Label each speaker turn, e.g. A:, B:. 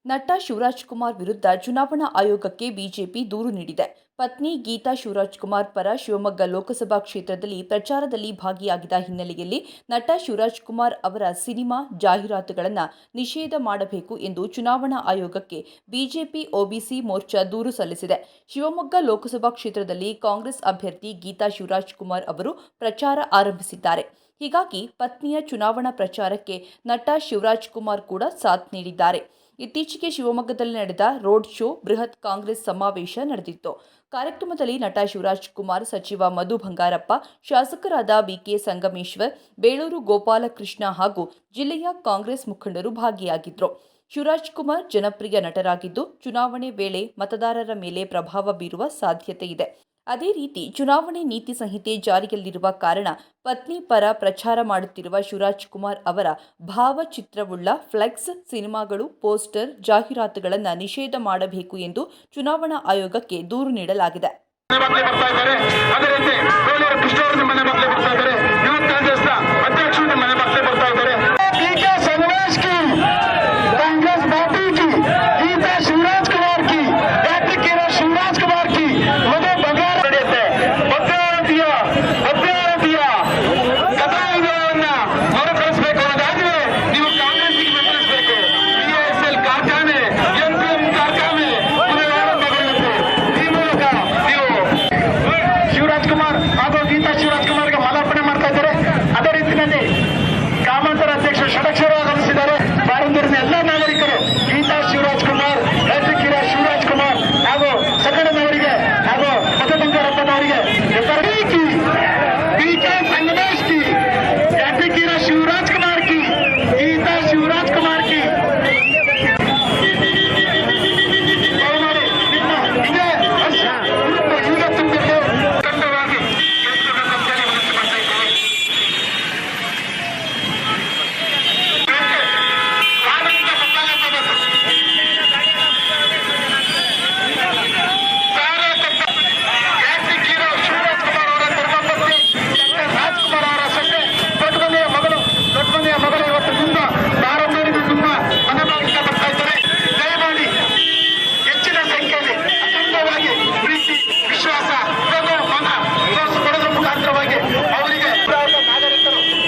A: ನಟ ಶಿವರಾಜ್‌ಕುಮಾರ್ ವಿರುದ್ಧ ಚುನಾವಣಾ ಆಯೋಗಕ್ಕೆ ಬಿಜೆಪಿ ದೂರು ನೀಡಿದೆ. ಪತ್ನಿ ಗೀತಾ ಶಿವರಾಜ್‌ಕುಮಾರ್ ಪರ ಶಿವಮೊಗ್ಗ ಲೋಕಸಭಾ ಕ್ಷೇತ್ರದಲ್ಲಿ ಪ್ರಚಾರದಲ್ಲಿ ಭಾಗಿಯಾಗಿದ್ದ ಹಿನ್ನೆಲೆಯಲ್ಲಿ ನಟ ಶಿವರಾಜ್‌ಕುಮಾರ್ ಅವರ ಸಿನಿಮಾ ಜಾಹೀರಾತುಗಳನ್ನು ನಿಷೇಧ ಮಾಡಬೇಕು ಎಂದು ಚುನಾವಣಾ ಆಯೋಗಕ್ಕೆ ಬಿಜೆಪಿ ಒಬಿಸಿ ಮೋರ್ಚಾ ದೂರು ಸಲ್ಲಿಸಿದೆ. ಶಿವಮೊಗ್ಗ ಲೋಕಸಭಾ ಕ್ಷೇತ್ರದಲ್ಲಿ ಕಾಂಗ್ರೆಸ್ ಅಭ್ಯರ್ಥಿ ಗೀತಾ ಶಿವರಾಜ್‌ಕುಮಾರ್ ಅವರು ಪ್ರಚಾರ ಆರಂಭಿಸಿದ್ದಾರೆ. ಹೀಗಾಗಿ ಪತ್ನಿಯ ಚುನಾವಣಾ ಪ್ರಚಾರಕ್ಕೆ ನಟ ಶಿವರಾಜ್‌ಕುಮಾರ್ ಕೂಡ ಸಾಥ್ ನೀಡಿದ್ದಾರೆ. ಇತ್ತೀಚೆಗೆ ಶಿವಮೊಗ್ಗದಲ್ಲಿ ನಡೆದ ರೋಡ್ ಶೋ, ಬೃಹತ್ ಕಾಂಗ್ರೆಸ್ ಸಮಾವೇಶ ನಡೆದಿತ್ತು. ಕಾರ್ಯಕ್ರಮದಲ್ಲಿ ನಟ ಶಿವರಾಜ್‌ಕುಮಾರ್, ಸಚಿವ ಮಧು ಬಂಗಾರಪ್ಪ, ಶಾಸಕರಾದ ಬಿಕೆ ಸಂಗಮೇಶ್ವರ್, ಬೇಳೂರು ಗೋಪಾಲಕೃಷ್ಣ ಹಾಗೂ ಜಿಲ್ಲೆಯ ಕಾಂಗ್ರೆಸ್ ಮುಖಂಡರು ಭಾಗಿಯಾಗಿದ್ದರು. ಶಿವರಾಜ್‌ಕುಮಾರ್ ಜನಪ್ರಿಯ ನಟರಾಗಿದ್ದು, ಚುನಾವಣೆ ವೇಳೆ ಮತದಾರರ ಮೇಲೆ ಪ್ರಭಾವ ಬೀರುವ ಸಾಧ್ಯತೆ ಇದೆ. ಅದೇ ರೀತಿ ಚುನಾವಣೆ ನೀತಿ ಸಂಹಿತೆ ಜಾರಿಯಲ್ಲಿರುವ ಕಾರಣ ಪತ್ನಿ ಪರ ಪ್ರಚಾರ ಮಾಡುತ್ತಿರುವ ಶಿವರಾಜ್‌ಕುಮಾರ್ ಅವರ ಭಾವಚಿತ್ರವುಳ್ಳ ಫ್ಲೆಕ್ಸ್, ಸಿನಿಮಾಗಳು, ಪೋಸ್ಟರ್, ಜಾಹೀರಾತುಗಳನ್ನು ನಿಷೇಧ ಮಾಡಬೇಕು ಎಂದು ಚುನಾವಣಾ ಆಯೋಗಕ್ಕೆ ದೂರು ನೀಡಲಾಗಿದೆ.